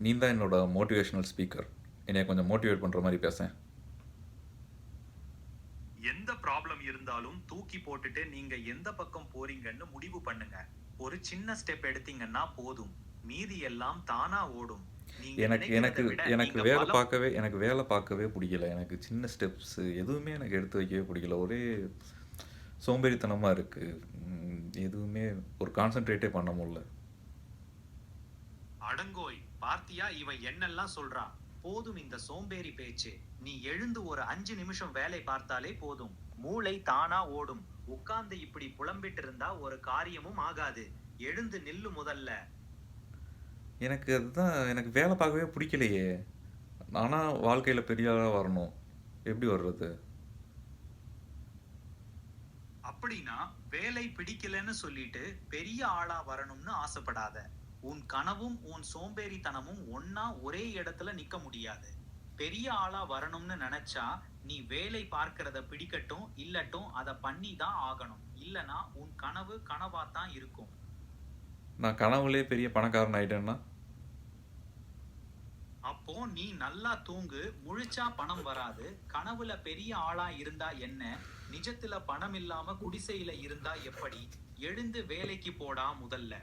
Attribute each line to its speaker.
Speaker 1: நீ தான் என்னோட மோட்டிவேஷனல் ஸ்பீக்கர். என்னைய கொஞ்சம் மோட்டிவேட் பண்ற மாரி பேசேன்.
Speaker 2: எந்த ப்ராப்ளம் இருந்தாலும் தூக்கி போட்டுட்டு நீங்க எந்த பக்கம் போறீங்கன்னு முடிவு பண்ணுங்க. ஒரு சின்ன ஸ்டெப் எடுத்தீங்கன்னா போதும். மீதி எல்லாம் தானா ஓடும். நீங்க
Speaker 1: எனக்கு
Speaker 2: நினைக்கிறத
Speaker 1: எனக்கு
Speaker 2: விட
Speaker 1: எனக்கு
Speaker 2: நீங்க
Speaker 1: எனக்கு வேலை பார்க்கவே புடிக்கல. எனக்கு சின்ன ஸ்டெப்ஸு எதுவுமே எனக்கு எடுத்து வைக்கவே புடிக்கல. ஒரே சோம்பேறித்தனமா இருக்கு. எதுவுமே ஒரு கான்சன்ட்ரேட்டே பண்ண முடியல.
Speaker 2: அடங்கோய் பார்த்தியா இவன் என்னெல்லாம் சொல்றான். போதும் இந்த சோம்பேறி பேச்சு. நீ எழுந்து ஒரு 5 நிமிஷம் வேலை பார்த்தாலே போதும். மூளை தானா ஓடும். உட்கார்ந்து இப்படி புலம்பிட்டு இருந்தா ஒரு காரியமும் ஆகாது. எழுந்து நில்லு முதல்ல.
Speaker 1: எனக்கு வேலை பார்க்கவே புடிக்கலையே! ஆனா வாழ்க்கையில பெரிய ஆளா வரணும். எப்படி வர்றது?
Speaker 2: அப்படின்னா வேலை பிடிக்கலன்னு சொல்லிட்டு பெரிய ஆளா வரணும்னு ஆசைப்படாத. உன் கனவும் உன் சோம்பேறித்தனமும் ஒண்ணா ஒரே இடத்துல நிக்க முடியாது. பெரிய ஆளா வரணும்னு நினைச்சா நீ வேலை பார்க்கறத பிடிக்கட்டும் இல்லட்டும் அத பண்ணி தான் ஆகணும். இல்லனா உன் கனவு கனவாத்தான் இருக்கும்.
Speaker 1: நான் கனவுலயே பெரிய பணக்காரன் ஆயிட்டேன்னா?
Speaker 2: அப்போ நீ நல்லா தூங்கு. முழிச்சா பணம் வராது. கனவுல பெரிய ஆளா இருந்தா என்ன? நிஜத்துல பணம் இல்லாம குடிசையில இருந்தா எப்படி? எழுந்து வேலைக்கு போடா முதல்ல.